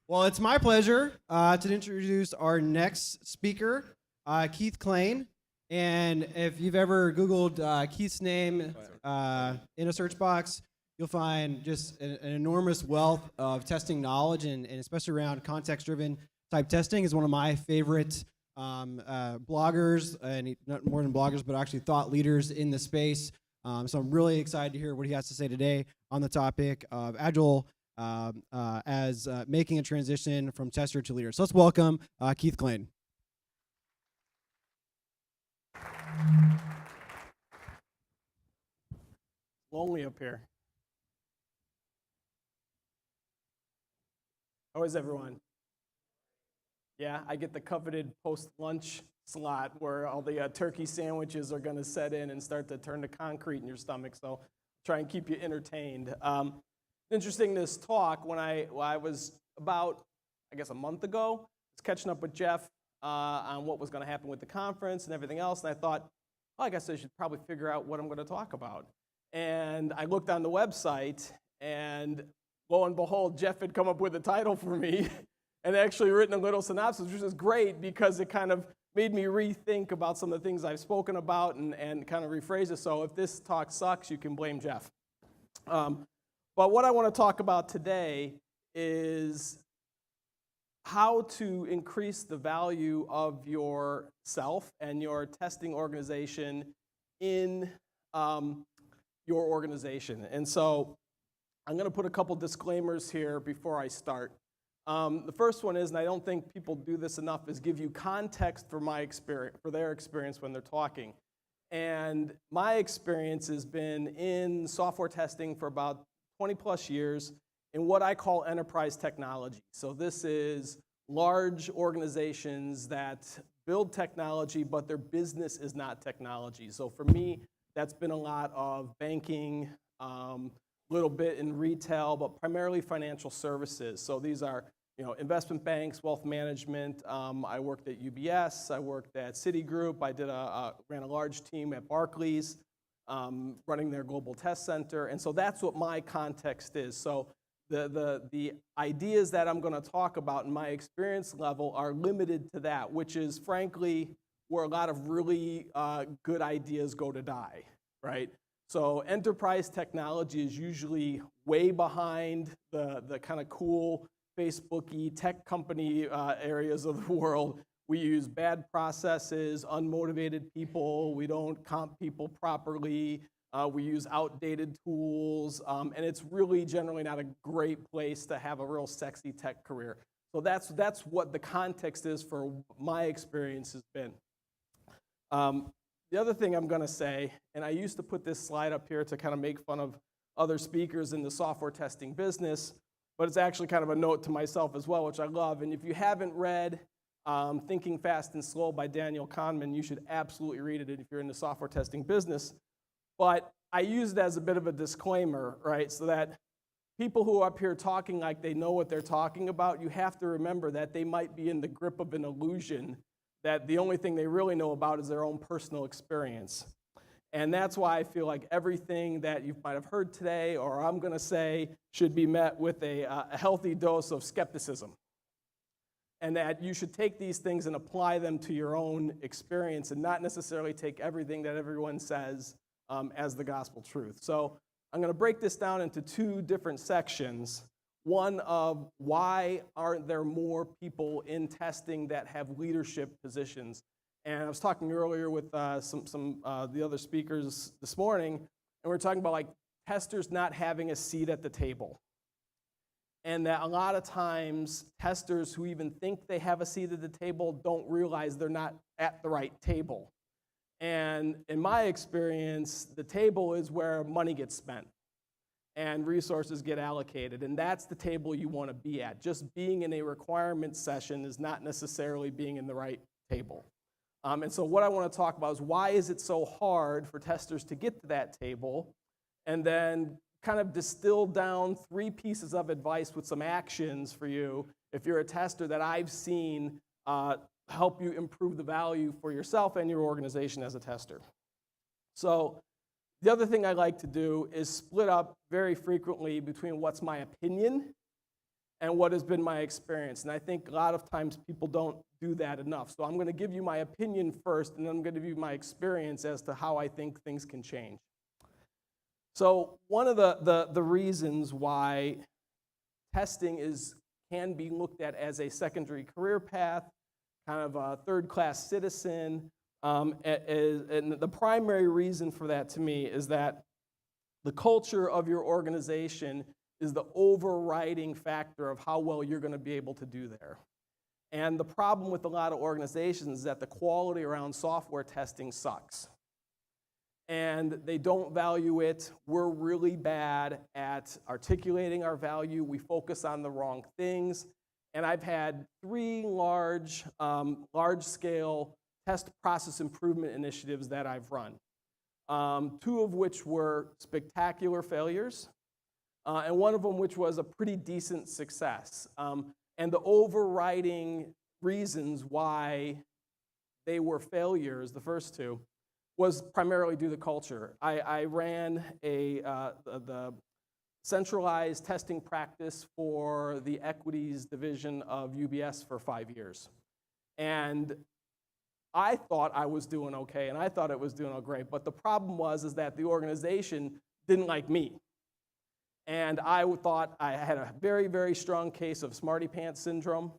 Well, it's my pleasure to introduce our next speaker, Keith Klain. And if you've ever Googled Keith's name in a search box, you'll find just an enormous wealth of testing knowledge, and especially around context-driven type testing is one of my favorite bloggers, and not more than bloggers, but actually thought leaders in the space. So I'm really excited to hear what he has to say today on the topic of Agile as making a transition from tester to leader. So let's welcome Keith Klain. Lonely up here. How is everyone? Yeah, I get the coveted post-lunch slot where all the turkey sandwiches are going to set in and start to turn to concrete in your stomach, so try and keep you entertained. Interesting, this talk, when I was about, I guess, a month ago, I was catching up with Jeff on what was going to happen with the conference and everything else, and I thought, well, I guess I should probably figure out what I'm going to talk about. And I looked on the website, and lo and behold, Jeff had come up with a title for me and actually written a little synopsis, which is great because it kind of made me rethink about some of the things I've spoken about and kind of rephrase it. So if this talk sucks, you can blame Jeff. But what I want to talk about today is how to increase the value of yourself and your testing organization in your organization. And so I'm going to put a couple disclaimers here before I start. The first one is, and I don't think people do this enough, is give you context for my experience, for their experience when they're talking. And my experience has been in software testing for about 20 plus years in what I call enterprise technology. So this is large organizations that build technology, but their business is not technology. So for me, that's been a lot of banking, little bit in retail, but primarily financial services. So these are, investment banks, wealth management. I worked at UBS. I worked at Citigroup. I ran a large team at Barclays, running their global test center. And so that's what my context is. So the ideas that I'm going to talk about in my experience level are limited to that, which is frankly where a lot of really good ideas go to die, right? So enterprise technology is usually way behind the kind of cool Facebook-y tech company areas of the world. We use bad processes, unmotivated people, we don't comp people properly, we use outdated tools, and it's really generally not a great place to have a real sexy tech career. So that's what the context is for my experience has been. The other thing I'm going to say, and I used to put this slide up here to kind of make fun of other speakers in the software testing business, but it's actually kind of a note to myself as well, which I love. And if you haven't read Thinking Fast and Slow by Daniel Kahneman, you should absolutely read it if you're in the software testing business. But I use it as a bit of a disclaimer, right, so that people who are up here talking like they know what they're talking about, you have to remember that they might be in the grip of an illusion that the only thing they really know about is their own personal experience. And that's why I feel like everything that you might have heard today or I'm going to say should be met with a healthy dose of skepticism. And that you should take these things and apply them to your own experience and not necessarily take everything that everyone says as the gospel truth. So I'm going to break this down into two different sections. One of why aren't there more people in testing that have leadership positions? And I was talking earlier with some the other speakers this morning, and we were talking about like testers not having a seat at the table. And that a lot of times testers who even think they have a seat at the table don't realize they're not at the right table. And in my experience, the table is where money gets spent and resources get allocated, and that's the table you want to be at. Just being in a requirement session is not necessarily being in the right table. And so what I want to talk about is why is it so hard for testers to get to that table, and then kind of distill down 3 pieces of advice with some actions for you if you're a tester that I've seen help you improve the value for yourself and your organization as a tester. So the other thing I like to do is split up very frequently between what's my opinion and what has been my experience. And I think a lot of times people don't do that enough. So I'm going to give you my opinion first, and then I'm going to give you my experience as to how I think things can change. So one of the reasons why testing can be looked at as a secondary career path, kind of a third-class citizen, and the primary reason for that to me is that the culture of your organization is the overriding factor of how well you're going to be able to do there. And the problem with a lot of organizations is that the quality around software testing sucks. And they don't value it. We're really bad at articulating our value. We focus on the wrong things. And I've had 3 large-scale test process improvement initiatives that I've run, 2 of which were spectacular failures, and one of them which was a pretty decent success. And the overriding reasons why they were failures, the first 2, was primarily due to culture. I ran the centralized testing practice for the equities division of UBS for 5 years. And I thought I was doing okay, and I thought it was doing all great, but the problem was that the organization didn't like me. And I thought I had a very, very strong case of smarty pants syndrome.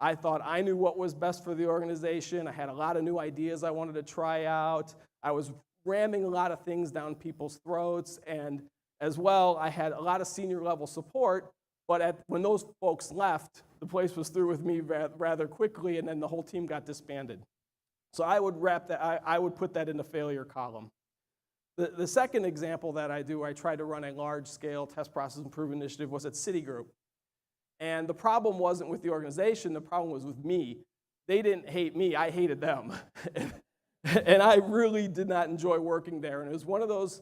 I thought I knew what was best for the organization. I had a lot of new ideas I wanted to try out. I was ramming a lot of things down people's throats, and as well, I had a lot of senior level support, but when those folks left, the place was through with me rather quickly, and then the whole team got disbanded. So I would I would put that in the failure column. The second example that I tried to run a large-scale test process improvement initiative was at Citigroup. And the problem wasn't with the organization, the problem was with me. They didn't hate me, I hated them. And I really did not enjoy working there. And it was one of those,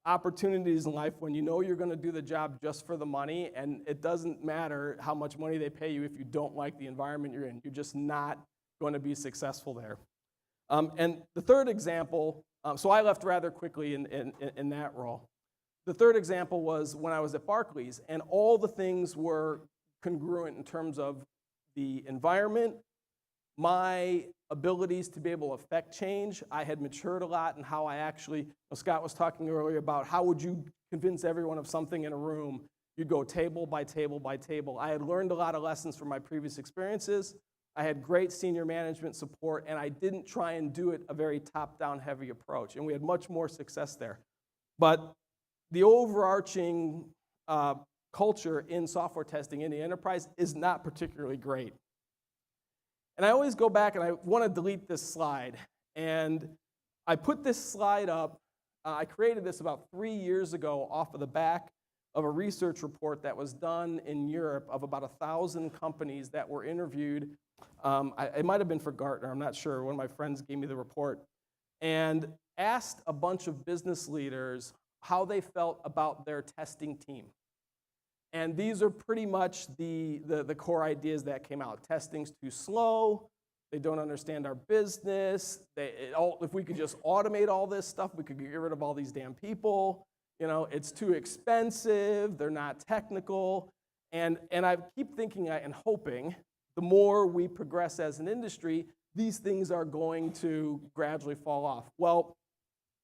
opportunities in life when you know you're going to do the job just for the money, and it doesn't matter how much money they pay you if you don't like the environment you're in. You're just not going to be successful there. And the third example, so I left rather quickly in that role. The third example was when I was at Barclays, and all the things were congruent in terms of the environment, my abilities to be able to affect change. I had matured a lot in how I actually, Scott was talking earlier about how would you convince everyone of something in a room. You'd go table by table by table. I had learned a lot of lessons from my previous experiences. I had great senior management support, and I didn't try and do it a very top-down heavy approach, and we had much more success there. But the overarching culture in software testing in the enterprise is not particularly great. And I always go back and I want to delete this slide. And I put this slide up, I created this about 3 years ago off of the back of a research report that was done in Europe of about 1,000 companies that were interviewed. It might have been for Gartner, I'm not sure. One of my friends gave me the report. And asked a bunch of business leaders how they felt about their testing team. And these are pretty much the core ideas that came out. Testing's too slow. They don't understand our business. If we could just automate all this stuff, we could get rid of all these damn people. It's too expensive. They're not technical. And I keep thinking and hoping the more we progress as an industry, these things are going to gradually fall off. Well,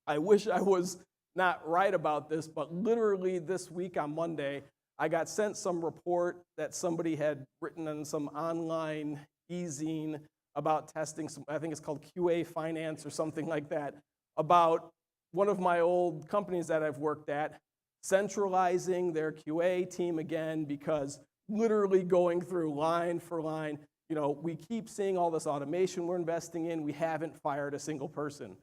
I wish I was not right about this, but literally this week on Monday, I got sent some report that somebody had written on some online e-zine about testing, I think it's called QASymphony or something like that, about one of my old companies that I've worked at, centralizing their QA team again, because literally going through line for line, we keep seeing all this automation we're investing in, we haven't fired a single person.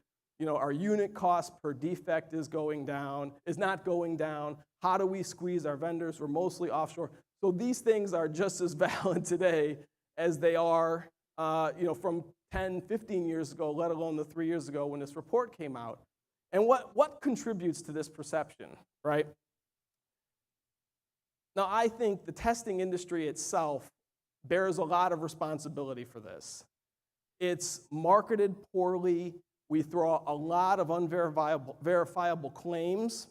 Our unit cost per defect is not going down. How do we squeeze our vendors? We're mostly offshore. So these things are just as valid today as they are, from 10, 15 years ago, let alone the 3 years ago when this report came out. And what contributes to this perception, right? Now, I think the testing industry itself bears a lot of responsibility for this. It's marketed poorly. We throw a lot of unverifiable claims.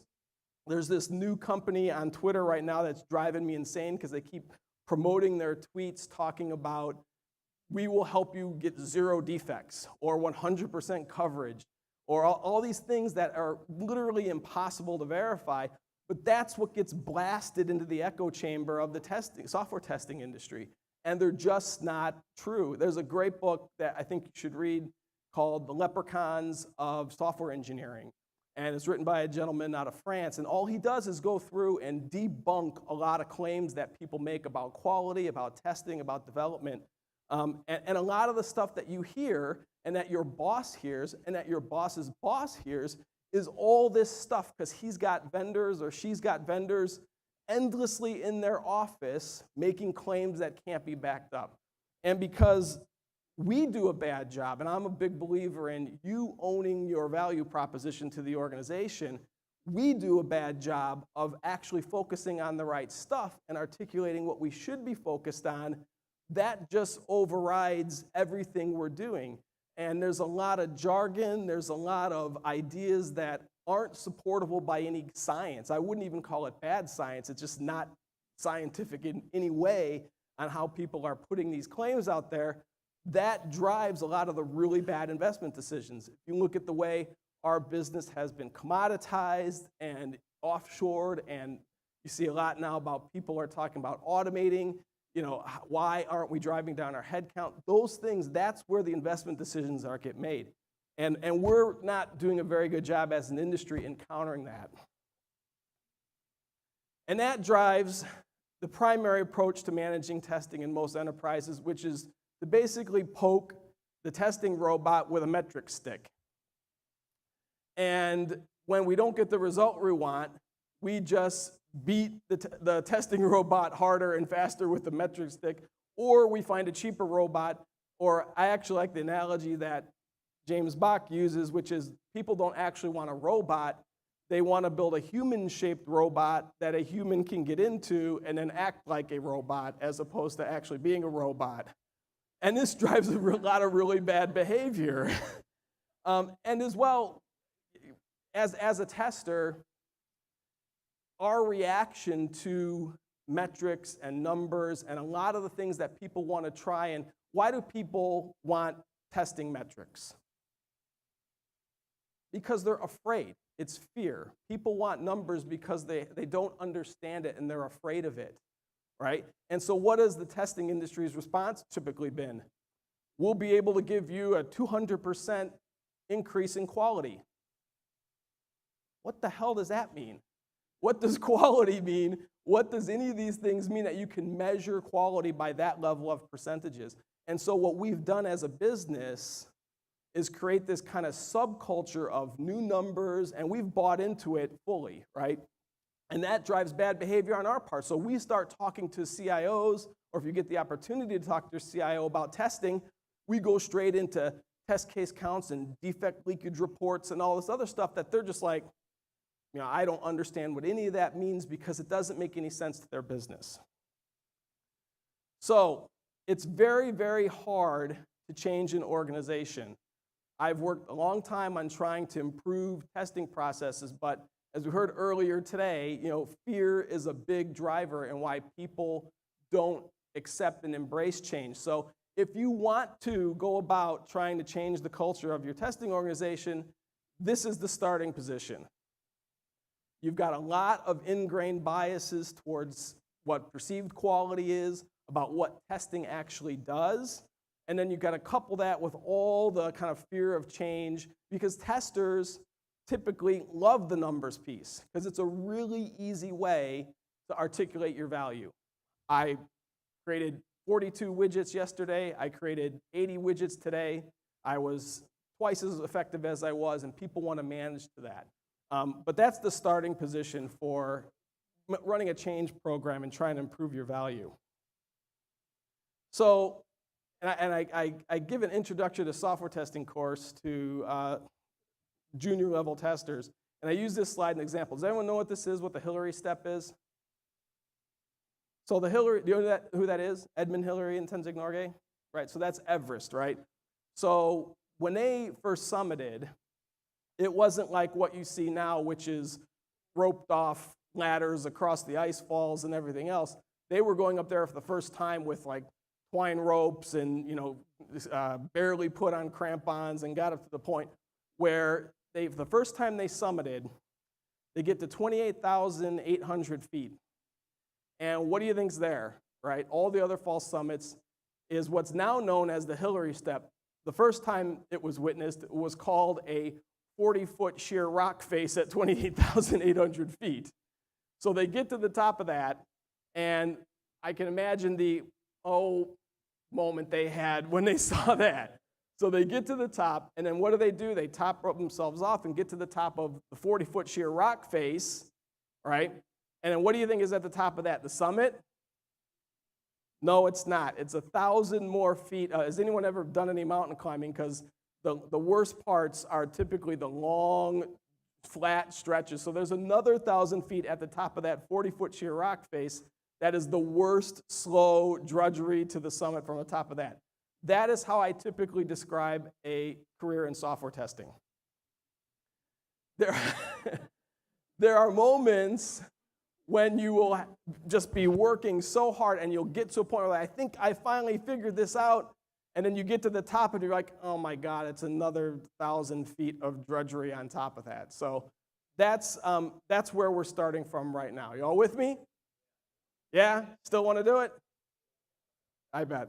There's this new company on Twitter right now that's driving me insane because they keep promoting their tweets talking about, we will help you get 0 defects or 100% coverage or all these things that are literally impossible to verify, but that's what gets blasted into the echo chamber of the software testing industry, and they're just not true. There's a great book that I think you should read called The Leprechauns of Software Engineering, and it's written by a gentleman out of France, and all he does is go through and debunk a lot of claims that people make about quality, about testing, about development. And a lot of the stuff that you hear and that your boss hears and that your boss's boss hears is all this stuff because he's got vendors or she's got vendors endlessly in their office making claims that can't be backed up. And because we do a bad job, and I'm a big believer in you owning your value proposition to the organization, we do a bad job of actually focusing on the right stuff and articulating what we should be focused on. That just overrides everything we're doing. And there's a lot of jargon, there's a lot of ideas that aren't supportable by any science. I wouldn't even call it bad science, it's just not scientific in any way on how people are putting these claims out there. That drives a lot of the really bad investment decisions. If you look at the way our business has been commoditized and offshored, and you see a lot now about people are talking about automating, why aren't we driving down our headcount? Those things, that's where the investment decisions are get made. And we're not doing a very good job as an industry in countering that. And that drives the primary approach to managing testing in most enterprises, which is to basically poke the testing robot with a metric stick. And when we don't get the result we want, we just beat the testing robot harder and faster with the metric stick, or we find a cheaper robot, or I actually like the analogy that James Bach uses, which is people don't actually want a robot, they want to build a human-shaped robot that a human can get into and then act like a robot as opposed to actually being a robot. And this drives a lot of really bad behavior. And as well, as a tester, our reaction to metrics and numbers and a lot of the things that people want to try, and why do people want testing metrics? Because they're afraid. It's fear. People want numbers because they don't understand it and they're afraid of it, right? And so what has the testing industry's response typically been? We'll be able to give you a 200% increase in quality. What the hell does that mean? What does quality mean? What does any of these things mean that you can measure quality by that level of percentages? And so what we've done as a business is create this kind of subculture of new numbers, and we've bought into it fully, right? And that drives bad behavior on our part. So we start talking to CIOs, or if you get the opportunity to talk to your CIO about testing, we go straight into test case counts and defect leakage reports and all this other stuff that they're just like, I don't understand what any of that means because it doesn't make any sense to their business. So it's very, very hard to change an organization. I've worked a long time on trying to improve testing processes, but as we heard earlier today, fear is a big driver in why people don't accept and embrace change. So if you want to go about trying to change the culture of your testing organization, this is the starting position. You've got a lot of ingrained biases towards what perceived quality is, about what testing actually does, and then you've got to couple that with all the kind of fear of change, because testers typically love the numbers piece, because it's a really easy way to articulate your value. I created 42 widgets yesterday, I created 80 widgets today, I was twice as effective as I was, and people want to manage to that. But that's the starting position for running a change program and trying to improve your value. So, I give an introduction to software testing course to junior level testers, and I use this slide as an example. Does anyone know what this is, what the Hillary step is? So the Hillary, do you know who that is? Edmund Hillary and Tenzing Norgay? Right, so that's Everest, right? So when they first summited, it wasn't like what you see now, which is roped off ladders across the ice falls and everything else. They were going up there for the first time with like twine ropes and, barely put on crampons, and got up to the point where the first time they summited, they get to 28,800 feet. And what do you think's there, right? All the other false summits is what's now known as the Hillary Step. The first time it was witnessed, it was called a 40-foot sheer rock face at 28,800 feet. So they get to the top of that, and I can imagine the moment they had when they saw that. So they get to the top, and then what do? They top rope themselves off and get to the top of the 40-foot sheer rock face, right? And then what do you think is at the top of that? The summit? No, it's not. It's 1,000 more feet. Has anyone ever done any mountain climbing? Because the worst parts are typically the long, flat stretches. So there's another 1,000 feet at the top of that 40-foot sheer rock face. That is the worst slow drudgery to the summit from the top of that. That is how I typically describe a career in software testing. There are moments when you will just be working so hard and you'll get to a point where I think I finally figured this out, and then you get to the top and you're like, oh my God, it's another 1,000 feet of drudgery on top of that. So that's where we're starting from right now. You all with me? Yeah? Still want to do it? I bet.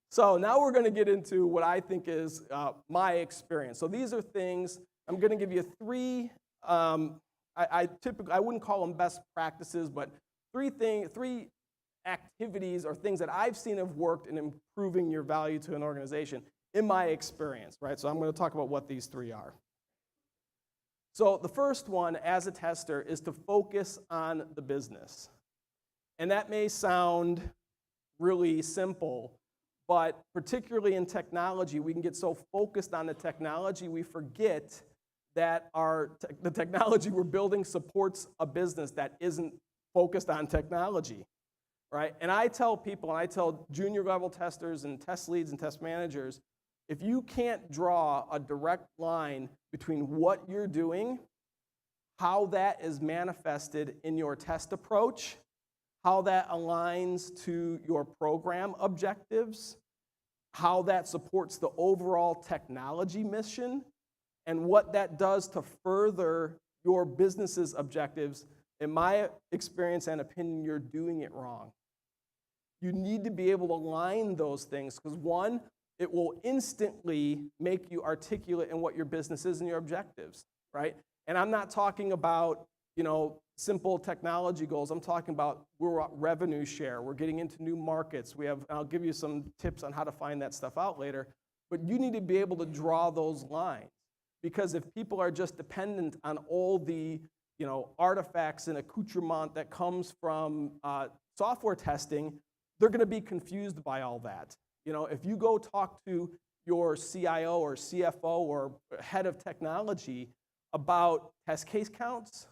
So now we're going to get into what I think is my experience. So these are things, I'm going to give you three, I wouldn't call them best practices, but three activities or things that I've seen have worked in improving your value to an organization in my experience, right? So I'm going to talk about what these three are. So the first one, as a tester, is to focus on the business. And that may sound really simple, but particularly in technology, we can get so focused on the technology, we forget that the technology we're building supports a business that isn't focused on technology, right? And I tell people, and I tell junior level testers and test leads and test managers, if you can't draw a direct line between what you're doing, how that is manifested in your test approach, how that aligns to your program objectives, how that supports the overall technology mission, and what that does to further your business's objectives, in my experience and opinion, you're doing it wrong. You need to be able to align those things, because one, it will instantly make you articulate in what your business is and your objectives, right? And I'm not talking about, simple technology goals. I'm talking about we're at revenue share. We're getting into new markets. I'll give you some tips on how to find that stuff out later. But you need to be able to draw those lines, because if people are just dependent on all the, artifacts and accoutrement that comes from software testing, they're going to be confused by all that. If you go talk to your CIO or CFO or head of technology about test case counts,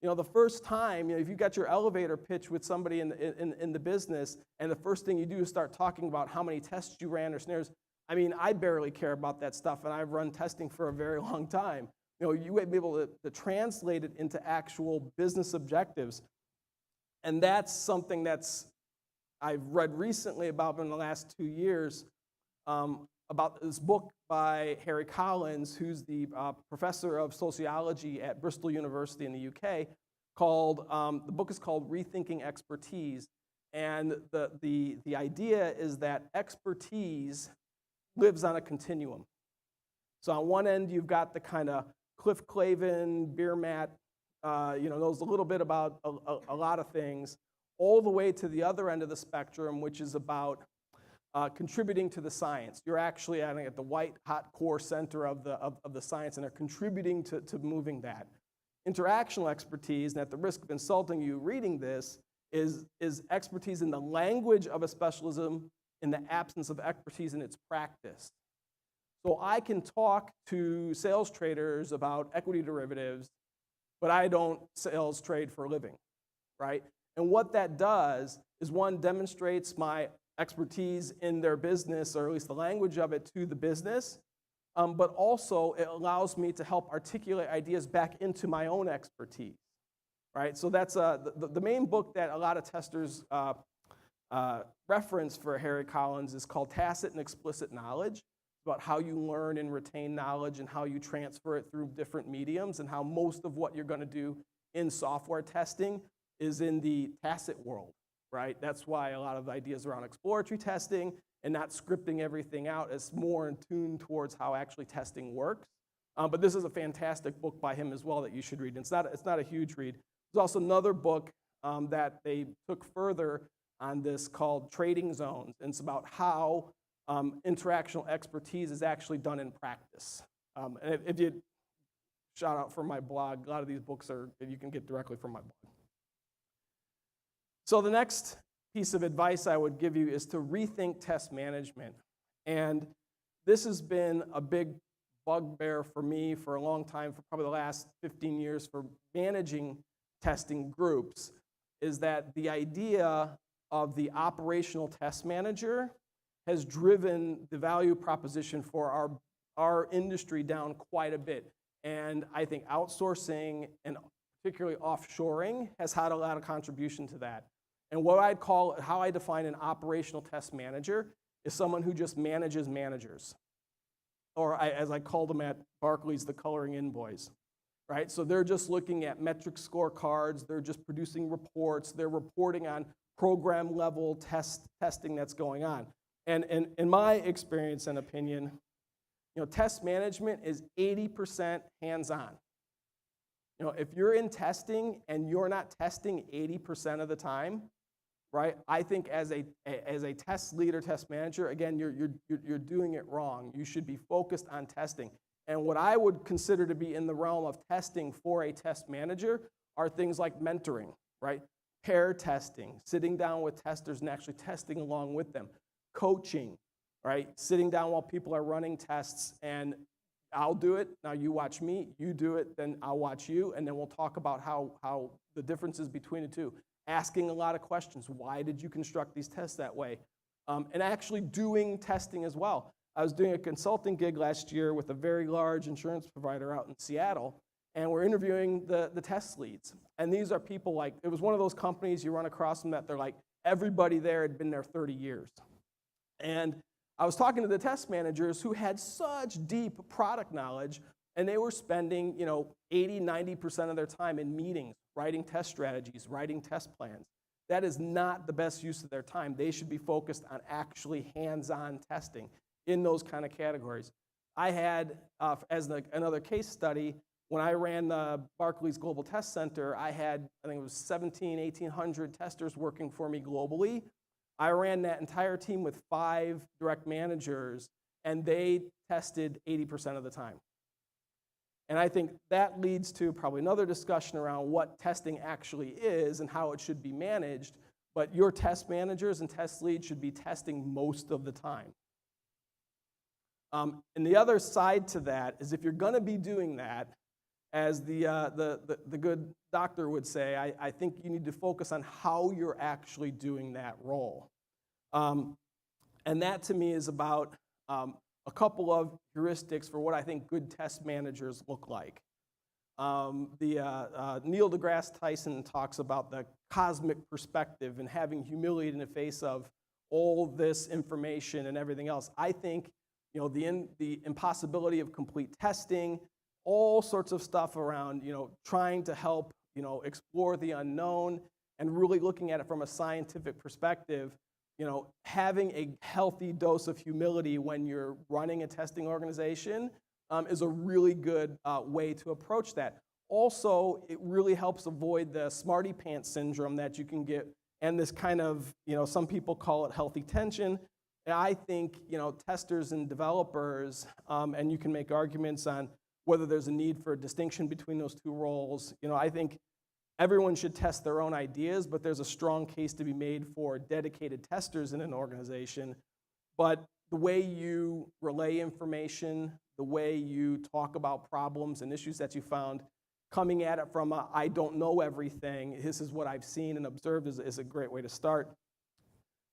the first time, if you got your elevator pitch with somebody in the business, and the first thing you do is start talking about how many tests you ran or snares, I barely care about that stuff, and I've run testing for a very long time. You would be able to translate it into actual business objectives, and that's something I've read recently about in the last 2 years, about this book by Harry Collins, who's the professor of sociology at Bristol University in the UK, the book is called Rethinking Expertise. And the idea is that expertise lives on a continuum. So on one end, you've got the kind of Cliff Clavin, beer mat, knows a little bit about a lot of things, all the way to the other end of the spectrum, which is about contributing to the science. You're actually at the white hot core center of the science, and are contributing to moving that. Interactional expertise, and at the risk of insulting you reading this, is expertise in the language of a specialism in the absence of expertise in its practice. So I can talk to sales traders about equity derivatives, but I don't sales trade for a living, right? And what that does is, one, demonstrates my expertise in their business, or at least the language of it, to the business. but also it allows me to help articulate ideas back into my own expertise, right? So that's the main book that a lot of testers reference for Harry Collins is called Tacit and Explicit Knowledge, about how you learn and retain knowledge and how you transfer it through different mediums, and how most of what you're going to do in software testing is in the tacit world, right? That's why a lot of ideas around exploratory testing and not scripting everything out is more in tune towards how actually testing works. But this is a fantastic book by him as well that you should read. It's not a huge read. There's also another book that they took further on this called Trading Zones, and it's about how interactional expertise is actually done in practice. And if you shout out from my blog, a lot of these books you can get directly from my blog. So the next piece of advice I would give you is to rethink test management. And this has been a big bugbear for me for a long time, for probably the last 15 years for managing testing groups, is that the idea of the operational test manager has driven the value proposition for our industry down quite a bit. And I think outsourcing and particularly offshoring has had a lot of contribution to that. And what I'd call, how I define an operational test manager is someone who just manages managers. Or as I call them at Barclays, the coloring in boys, right? So they're just looking at metric scorecards, they're just producing reports, they're reporting on program level testing that's going on. And in my experience and opinion, test management is 80% hands-on. If you're in testing and you're not testing 80% of the time, right? I think as a test leader, test manager, again, you're doing it wrong. You should be focused on testing. And what I would consider to be in the realm of testing for a test manager are things like mentoring, right? Pair testing, sitting down with testers and actually testing along with them. Coaching, right? Sitting down while people are running tests, and I'll do it, now you watch me, you do it, then I'll watch you, and then we'll talk about how the differences between the two. Asking a lot of questions. Why did you construct these tests that way? And actually doing testing as well. I was doing a consulting gig last year with a very large insurance provider out in Seattle, and we're interviewing the test leads. And these are people like, it was one of those companies you run across them that they're like, everybody there had been there 30 years. And I was talking to the test managers who had such deep product knowledge, and they were spending 80, 90% of their time in meetings, writing test strategies, writing test plans. That is not the best use of their time. They should be focused on actually hands-on testing in those kind of categories. I had, as another case study, when I ran the Barclays Global Test Center, I had, I think it was 1,800 testers working for me globally. I ran that entire team with 5 direct managers, and they tested 80% of the time. And I think that leads to probably another discussion around what testing actually is and how it should be managed, but your test managers and test leads should be testing most of the time. And the other side to that is if you're going to be doing that, as the good doctor would say, I think you need to focus on how you're actually doing that role. And that to me is about a couple of heuristics for what I think good test managers look like. Neil deGrasse Tyson talks about the cosmic perspective and having humility in the face of all this information and everything else. I think the impossibility of complete testing, all sorts of stuff around trying to help explore the unknown and really looking at it from a scientific perspective. Having a healthy dose of humility when you're running a testing organization is a really good way to approach that. Also, it really helps avoid the smarty pants syndrome that you can get, and this kind of, some people call it healthy tension. And I think, testers and developers, and you can make arguments on whether there's a need for a distinction between those two roles. I think everyone should test their own ideas, but there's a strong case to be made for dedicated testers in an organization. But the way you relay information, the way you talk about problems and issues that you found, coming at it from a, I don't know everything, this is what I've seen and observed is a great way to start.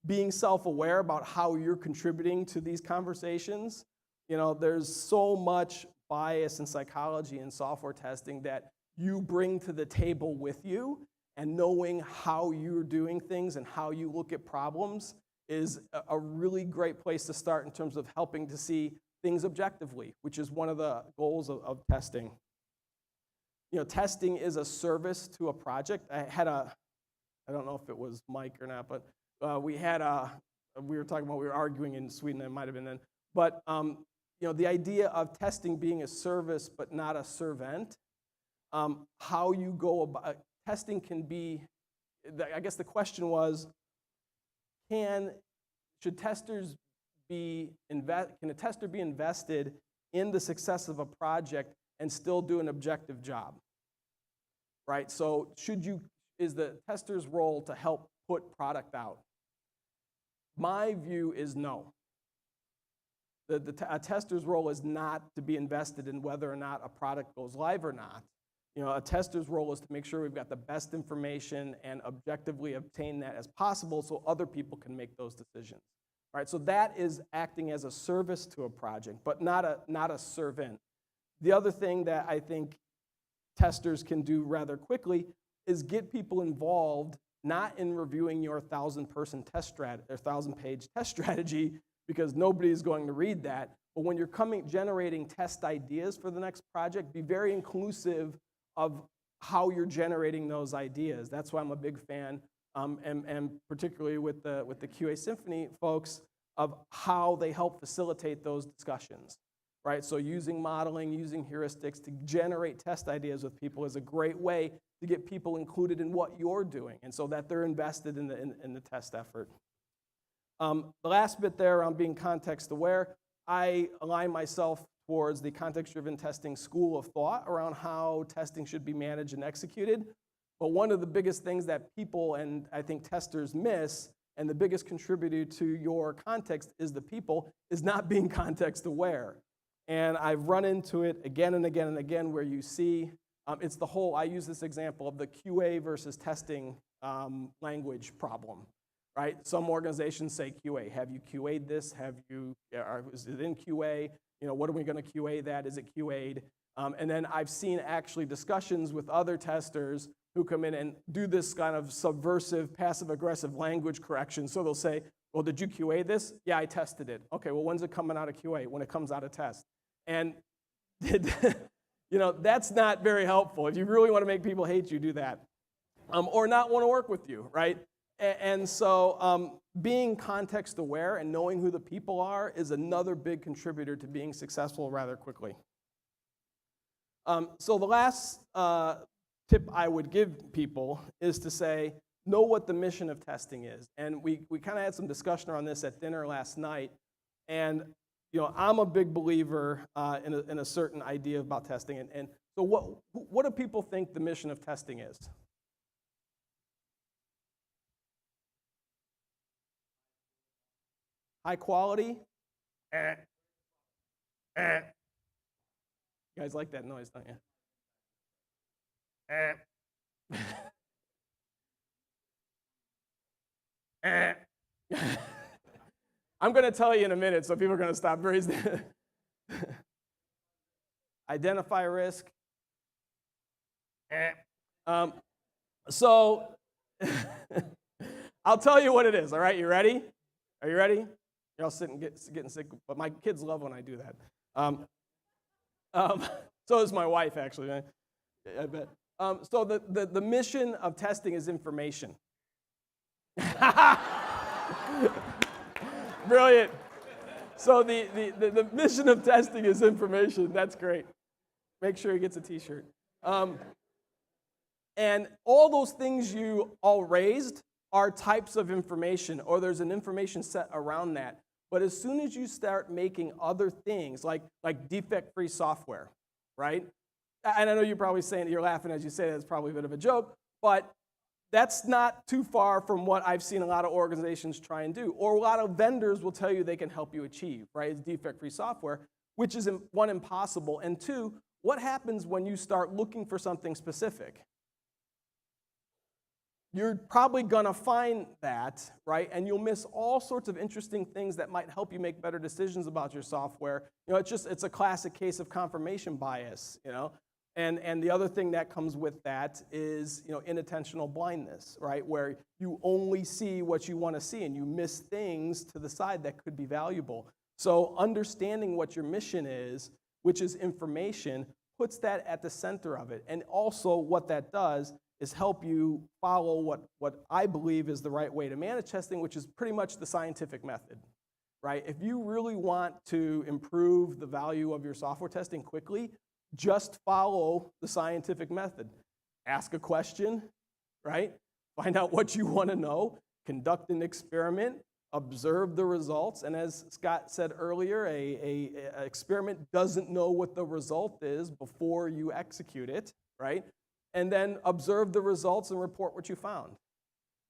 Being self-aware about how you're contributing to these conversations. You know, there's so much bias and psychology in software testing that you bring to the table with you, and knowing how you're doing things and how you look at problems is a really great place to start in terms of helping to see things objectively, which is one of the goals of testing. You know, testing is a service to a project. I don't know if it was Mike or not, but we were talking about, we were arguing in Sweden, it might have been then, but you know, the idea of testing being a service but not a servant, how you go about, testing can be, I guess the question was, can a tester be invested in the success of a project and still do an objective job, right? So is the tester's role to help put product out? My view is no. A tester's role is not to be invested in whether or not a product goes live or not. You know, a tester's role is to make sure we've got the best information and objectively obtain that as possible so other people can make those decisions. Right? So that is acting as a service to a project, but not a servant. The other thing that I think testers can do rather quickly is get people involved, not in reviewing your 1,000-person test strategy or 1,000-page test strategy, because nobody is going to read that. But when you're generating test ideas for the next project, be very inclusive of how you're generating those ideas. That's why I'm a big fan, and particularly with the QASymphony folks, of how they help facilitate those discussions, right? So using modeling, using heuristics to generate test ideas with people is a great way to get people included in what you're doing, and so that they're invested in the test effort. The last bit there around being context aware, I align myself towards the context-driven testing school of thought around how testing should be managed and executed. But one of the biggest things that people and I think testers miss, and the biggest contributor to your context is the people, is not being context aware. And I've run into it again and again and again where you see, it's the whole, I use this example of the QA versus testing language problem. Right? Some organizations say QA. Have you QA'd this? Is it in QA? You know, what are we going to QA that? Is it QA'd? And then I've seen actually discussions with other testers who come in and do this kind of subversive, passive-aggressive language correction. So they'll say, well, did you QA this? Yeah, I tested it. Okay, well, when's it coming out of QA? When it comes out of test. And you know, that's not very helpful. If you really want to make people hate you, do that. Or not want to work with you, right? And so being context aware and knowing who the people are is another big contributor to being successful rather quickly. So the last tip I would give people is to say, know what the mission of testing is. And we kind of had some discussion around this at dinner last night. And you know, I'm a big believer in a certain idea about testing. And so what do people think the mission of testing is? High quality. You guys like that noise, don't you? I'm going to tell you in a minute, so people are going to stop raising. Identify risk. So I'll tell you what it is. All right, you ready? Are you ready? You're all sitting getting sick, but my kids love when I do that. So is my wife, actually. I bet. So the mission of testing is information. Brilliant. So the mission of testing is information. That's great. Make sure he gets a T-shirt. And all those things you all raised are types of information, or there's an information set around that. But as soon as you start making other things, like defect-free software, right? And I know you're probably saying, you're laughing as you say that, it's probably a bit of a joke, but that's not too far from what I've seen a lot of organizations try and do, or a lot of vendors will tell you they can help you achieve, right? It's defect-free software, which is, one, impossible, and two, what happens when you start looking for something specific? you're probably gonna find that, right? And you'll miss all sorts of interesting things that might help you make better decisions about your software. It's a classic case of confirmation bias, And the other thing that comes with that is, inattentional blindness, right? Where you only see what you want to see and you miss things to the side that could be valuable. So understanding what your mission is, which is information, puts that at the center of it. And also what that does is help you follow what I believe is the right way to manage testing, which is pretty much the scientific method, right? If you really want to improve the value of your software testing quickly, just follow the scientific method. Ask a question, right? Find out what you want to know, conduct an experiment, observe the results, and as Scott said earlier, a experiment doesn't know what the result is before you execute it, right? And then observe the results and report what you found.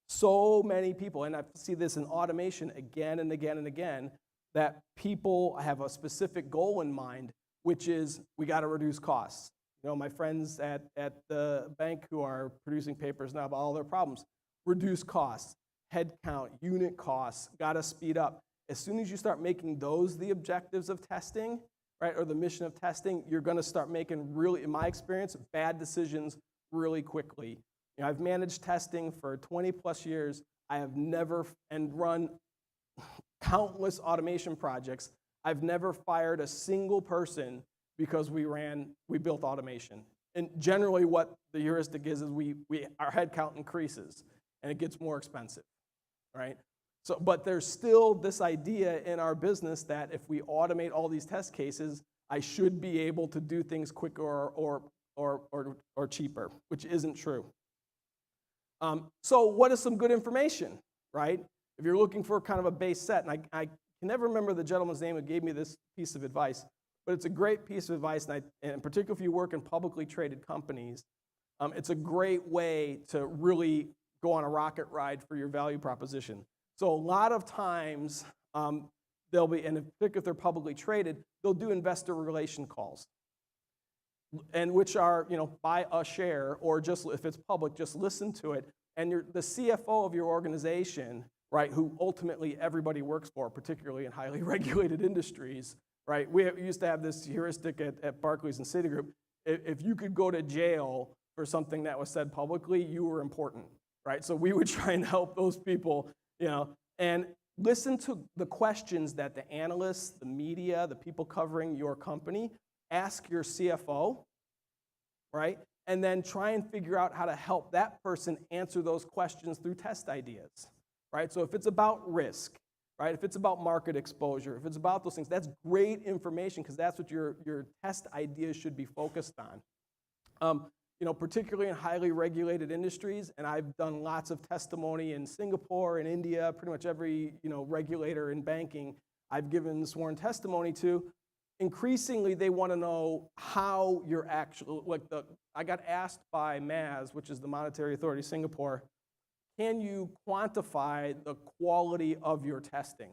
So many people, and I see this in automation again and again and again, that people have a specific goal in mind, which is we got to reduce costs. My friends at the bank who are producing papers now about all their problems, reduce costs, headcount, unit costs, got to speed up. As soon as you start making those the objectives of testing, right, or the mission of testing, you're going to start making really, in my experience, bad decisions really quickly. I've managed testing for 20 plus years. I have never, and run countless automation projects. I've never fired a single person because we built automation. And generally what the heuristic is our headcount increases and it gets more expensive, right? So, but there's still this idea in our business that if we automate all these test cases, I should be able to do things quicker or cheaper, which isn't true. So what is some good information, right? If you're looking for kind of a base set, and I can never remember the gentleman's name who gave me this piece of advice, but it's a great piece of advice, and particularly if you work in publicly traded companies, it's a great way to really go on a rocket ride for your value proposition. So a lot of times, they'll be, and particularly if they're publicly traded, they'll do investor relation calls, and which are, buy a share, or just if it's public, just listen to it. And the CFO of your organization, right, who ultimately everybody works for, particularly in highly regulated industries, right? We used to have this heuristic at Barclays and Citigroup. If you could go to jail for something that was said publicly, you were important, right? So we would try and help those people, and listen to the questions that the analysts, the media, the people covering your company ask your CFO, right? And then try and figure out how to help that person answer those questions through test ideas, right? So if it's about risk, right? If it's about market exposure, if it's about those things, that's great information because that's what your test ideas should be focused on. Particularly in highly regulated industries, and I've done lots of testimony in Singapore and India, pretty much every regulator in banking I've given sworn testimony to. Increasingly, they want to know how you're actually, I got asked by MAS, which is the Monetary Authority of Singapore, can you quantify the quality of your testing?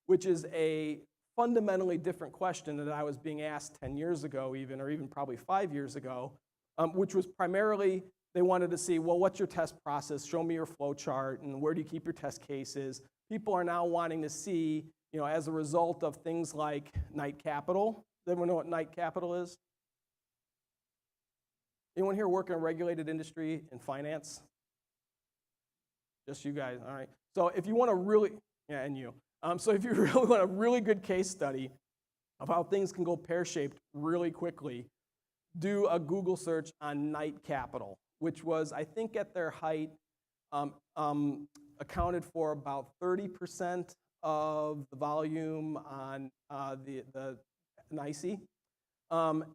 Which is a fundamentally different question that I was being asked 10 years ago or even probably 5 years ago, which was primarily they wanted to see, well, what's your test process? Show me your flow chart, and where do you keep your test cases? People are now wanting to see, as a result of things like Knight Capital. Does everyone know what Knight Capital is? Anyone here work in a regulated industry in finance? Just you guys, all right. So if you want to really, and you. So if you really want a really good case study of how things can go pear-shaped really quickly, do a Google search on Knight Capital, which was, I think at their height, accounted for about 30% of the volume on the NYSE,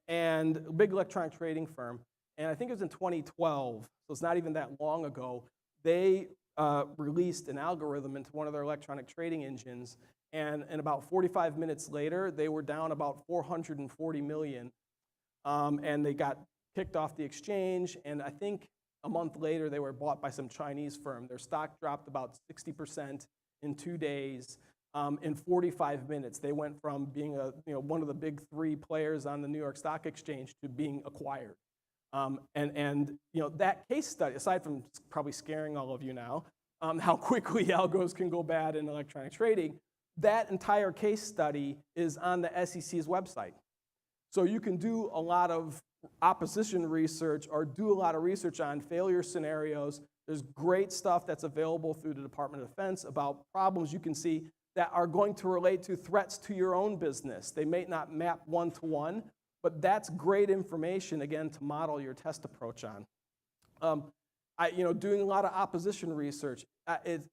and a big electronic trading firm. And I think it was in 2012, so it's not even that long ago, they released an algorithm into one of their electronic trading engines, and about 45 minutes later, they were down about 440 million, and they got kicked off the exchange, and I think a month later, they were bought by some Chinese firm. Their stock dropped about 60% in 2 days. In 45 minutes, they went from being one of the big three players on the New York Stock Exchange to being acquired. And that case study, aside from probably scaring all of you now, how quickly algos can go bad in electronic trading, that entire case study is on the SEC's website. So you can do a lot of opposition research or do a lot of research on failure scenarios. There's great stuff that's available through the Department of Defense about problems you can see that are going to relate to threats to your own business. They may not map one-to-one, but that's great information, again, to model your test approach on. Doing a lot of opposition research, and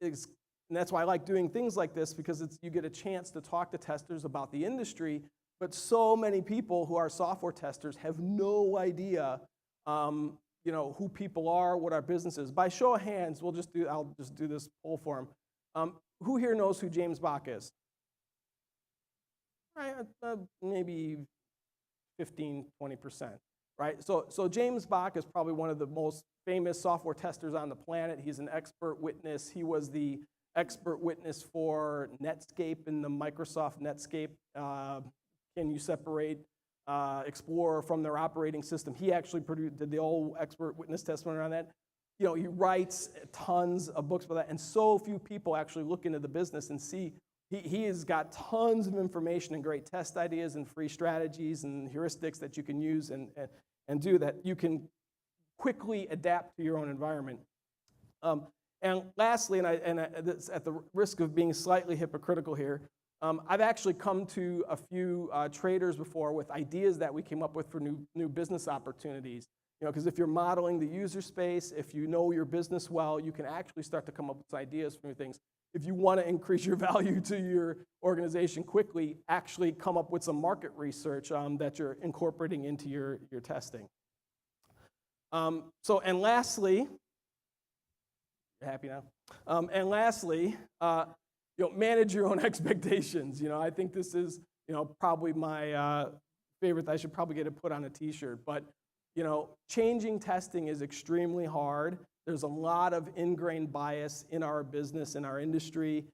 that's why I like doing things like this, because you get a chance to talk to testers about the industry, but so many people who are software testers have no idea who people are, what our business is. By show of hands, I'll just do this poll for them. Who here knows who James Bach is? Right, maybe 15, 20%, right? So James Bach is probably one of the most famous software testers on the planet. He's an expert witness. He was the expert witness for Netscape and the Microsoft Netscape. Can you separate Explorer from their operating system? He actually did the whole expert witness testimony on that. He writes tons of books about that, and so few people actually look into the business and see. He has got tons of information and great test ideas and free strategies and heuristics that you can use and do that you can quickly adapt to your own environment. And lastly, this, at the risk of being slightly hypocritical here, I've actually come to a few traders before with ideas that we came up with for new business opportunities. Because if you're modeling the user space, if you know your business well, you can actually start to come up with ideas for new things. If you want to increase your value to your organization quickly, actually come up with some market research that you're incorporating into your testing. And lastly, you're happy now? And lastly, manage your own expectations. I think this is, probably my favorite. I should probably get it put on a t-shirt, but changing testing is extremely hard. There's a lot of ingrained bias in our business, in our industry.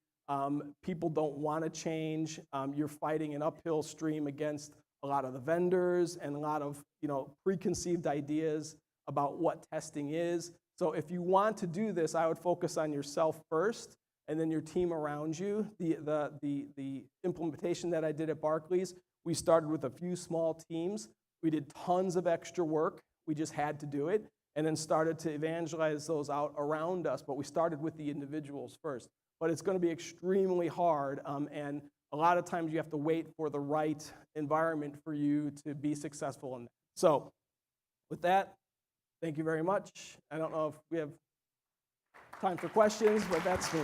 People don't want to change. You're fighting an uphill stream against a lot of the vendors and a lot of preconceived ideas about what testing is. So if you want to do this, I would focus on yourself first, and then your team around you. The implementation that I did at Barclays, we started with a few small teams. We did tons of extra work. We just had to do it, and then started to evangelize those out around us. But we started with the individuals first. But it's going to be extremely hard, and a lot of times you have to wait for the right environment for you to be successful in that. So with that, thank you very much. I don't know if we have time for questions, but that's me.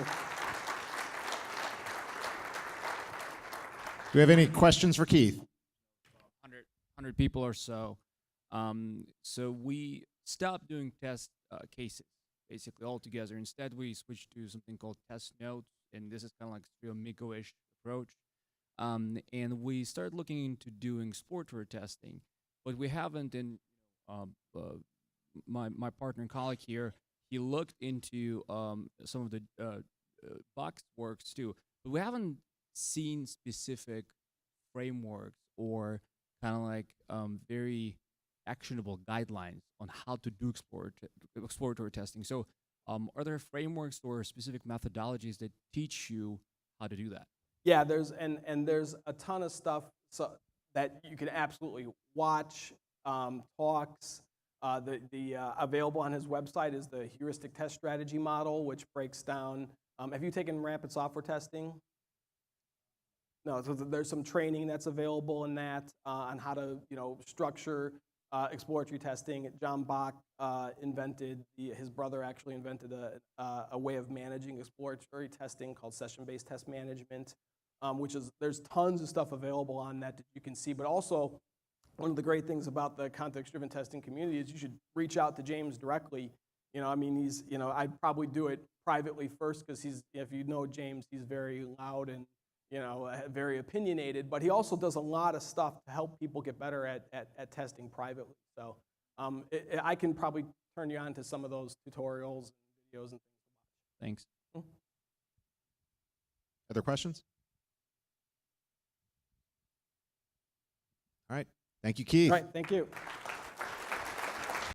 Do we have any questions for Keith? 100 people or so. So we stopped doing test cases, basically altogether. Instead, we switched to something called test notes, and this is kind of like a real Miko-ish approach. And we started looking into doing exploratory testing, but we haven't. And my partner and colleague here, he looked into some of the Bach works too, but we haven't seen specific frameworks or kind of like very actionable guidelines on how to do exploratory testing. So are there frameworks or specific methodologies that teach you how to do that? Yeah, there's a ton of stuff that you can absolutely watch, talks. Available on his website is the heuristic test strategy model, which breaks down. Have you taken rapid software testing? No, so there's some training that's available in that on how to structure exploratory testing. John Bach invented, his brother actually invented a way of managing exploratory testing called session-based test management, there's tons of stuff available on that you can see. But also, one of the great things about the context-driven testing community is you should reach out to James directly. I'd probably do it privately first, because if you know James, he's very loud and very opinionated, but he also does a lot of stuff to help people get better at testing privately. So I can probably turn you on to some of those tutorials and videos and things to watch. Thanks. Other questions? All right. Thank you, Keith. All right, thank you.